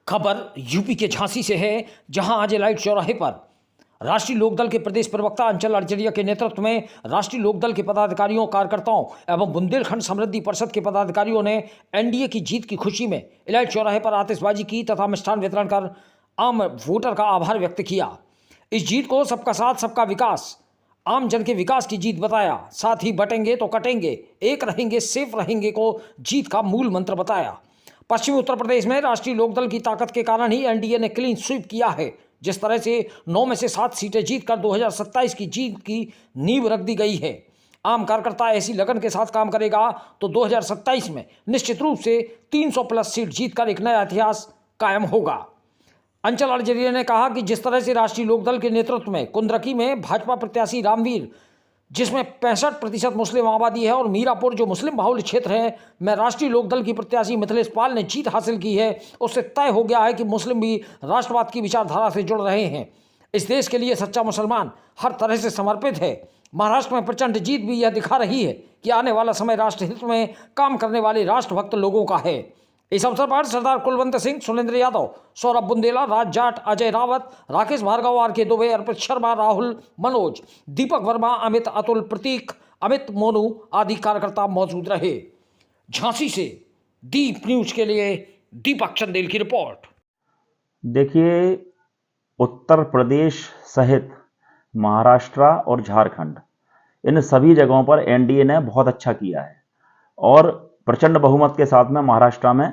खबर यूपी के झांसी से है, जहां आज लाइट चौराहे पर राष्ट्रीय लोकदल के प्रदेश प्रवक्ता अंचल अरजरिया के नेतृत्व में राष्ट्रीय लोकदल के पदाधिकारियों, कार्यकर्ताओं एवं बुंदेलखंड समृद्धि परिषद के पदाधिकारियों ने एनडीए की जीत की खुशी में इलाइट चौराहे पर आतिशबाजी की तथा मिष्ठान वितरण कर आम वोटर का आभार व्यक्त किया। इस जीत को सबका साथ सबका विकास, आम जन के विकास की जीत बताया। साथ ही बटेंगे तो कटेंगे, एक रहेंगे सेफ रहेंगे को जीत का मूल मंत्र बताया। पश्चिमी उत्तर प्रदेश में राष्ट्रीय लोकदल की ताकत के कारण ही एनडीए ने क्लीन स्वीप किया है। जिस तरह से 9 में से 7 सीटें जीतकर 2027 की जीत की नींव रख दी गई है। आम कार्यकर्ता ऐसी लगन के साथ काम करेगा तो 2027 में निश्चित रूप से 300 प्लस सीट जीतकर एक नया इतिहास कायम होगा। अंचल अरजरिया ने कहा कि जिस तरह से राष्ट्रीय लोकदल के नेतृत्व में कुंदरकी में भाजपा प्रत्याशी रामवीर, जिसमें 65% मुस्लिम आबादी है, और मीरापुर जो मुस्लिम बाहुल्य क्षेत्र है, में राष्ट्रीय लोकदल की प्रत्याशी मिथिलेश पाल ने जीत हासिल की है, उससे तय हो गया है कि मुस्लिम भी राष्ट्रवाद की विचारधारा से जुड़ रहे हैं। इस देश के लिए सच्चा मुसलमान हर तरह से समर्पित है। महाराष्ट्र में प्रचंड जीत भी यह दिखा रही है कि आने वाला समय राष्ट्रहित में काम करने वाले राष्ट्रभक्त लोगों का है। इस अवसर पर सरदार कुलवंत सिंह, सुरेंद्र यादव, सौरभ बुंदेला, राज जाट, अजय रावत, राकेश भार्गव, आर.के. दुबे, अर्पित शर्मा, राहुल, मनोज, दीपक वर्मा, अमित, अतुल, प्रतीक, अमित, मोनू आदि कार्यकर्ता मौजूद रहे। झांसी से दीप न्यूज के लिए दीपक चंदेल की रिपोर्ट। देखिए, उत्तर प्रदेश सहित महाराष्ट्र और झारखंड, इन सभी जगहों पर एनडीए ने बहुत अच्छा किया है और प्रचंड बहुमत के साथ में महाराष्ट्र में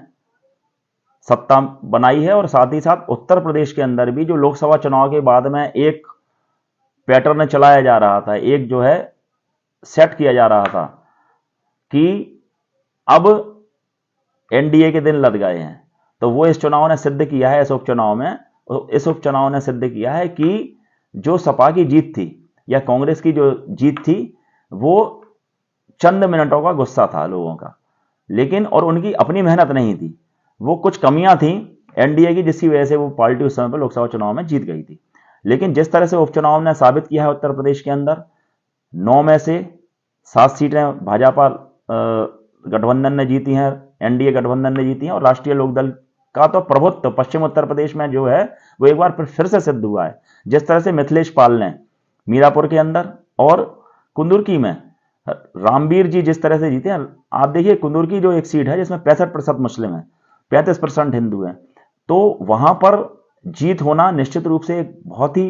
सत्ता बनाई है। और साथ ही साथ उत्तर प्रदेश के अंदर भी जो लोकसभा चुनाव के बाद में एक पैटर्न चलाया जा रहा था, एक जो है सेट किया जा रहा था कि अब एनडीए के दिन लद गए हैं, तो वो इस चुनाव ने सिद्ध किया है। इस उपचुनाव ने सिद्ध किया है कि जो सपा की जीत थी या कांग्रेस की जो जीत थी, वो चंद मिनटों का गुस्सा था लोगों का, लेकिन और उनकी अपनी मेहनत नहीं थी, वो कुछ कमियां थी एनडीए की, जिसकी वजह से वो पार्टी उस समय पर लोकसभा चुनाव में जीत गई थी। लेकिन जिस तरह से उपचुनाव ने साबित किया है, उत्तर प्रदेश के अंदर 9 में से 7 सीटें भाजपा गठबंधन ने जीती हैं, एनडीए गठबंधन ने जीती हैं, और राष्ट्रीय लोकदल का तो प्रभुत्व पश्चिम उत्तर प्रदेश में जो है वो एक बार फिर से सिद्ध हुआ है। जिस तरह से मिथिलेश पाल ने मीरापुर के अंदर और कुंदुरकी में रामवीर जी जिस तरह से जीते हैं, आप देखिए कुंदुरकी जो एक सीट है जिसमें 65% मुस्लिम है, 35% हिंदू हैं, तो वहां पर जीत होना निश्चित रूप से एक बहुत ही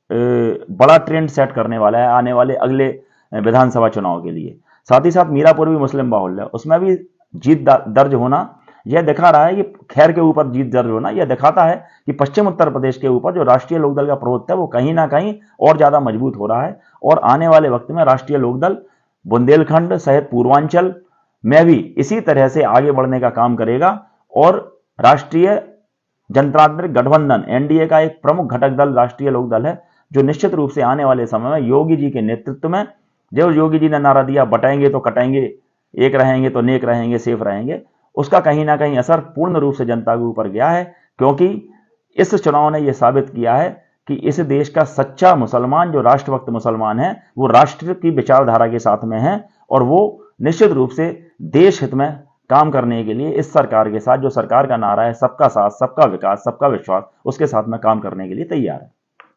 बड़ा ट्रेंड सेट करने वाला है आने वाले अगले विधानसभा चुनाव के लिए। साथ ही साथ मीरापुर भी मुस्लिम बाहुल्य है, उसमें भी जीत दर्ज होना यह दिखा रहा है कि खैर के ऊपर जीत दर्ज होना यह दिखाता है कि पश्चिम उत्तर प्रदेश के ऊपर जो राष्ट्रीय लोकदल का प्रभुत्व है वो कहीं ना कहीं और ज्यादा मजबूत हो रहा है। और आने वाले वक्त में राष्ट्रीय लोकदल बुंदेलखंड सहित पूर्वांचल में भी इसी तरह से आगे बढ़ने का काम करेगा और राष्ट्रीय जनतांत्रिक गठबंधन एनडीए का एक प्रमुख घटक दल राष्ट्रीय लोकदल है, जो निश्चित रूप से आने वाले समय में योगी जी के नेतृत्व में, जो योगी जी ने नारा दिया बटेंगे तो कटेंगे, एक रहेंगे तो नेक रहेंगे, सेफ रहेंगे, उसका कहीं ना कहीं असर पूर्ण रूप से जनता के ऊपर गया है। क्योंकि इस चुनाव ने यह साबित किया है कि इस देश का सच्चा मुसलमान, जो राष्ट्रभक्त मुसलमान है, वो राष्ट्र की विचारधारा के साथ में है और वो निश्चित रूप से देश हित में काम करने के लिए इस सरकार के साथ, जो सरकार का नारा है सबका साथ, सबका विकास, सबका विश्वास, उसके साथ में काम करने के लिए तैयार है।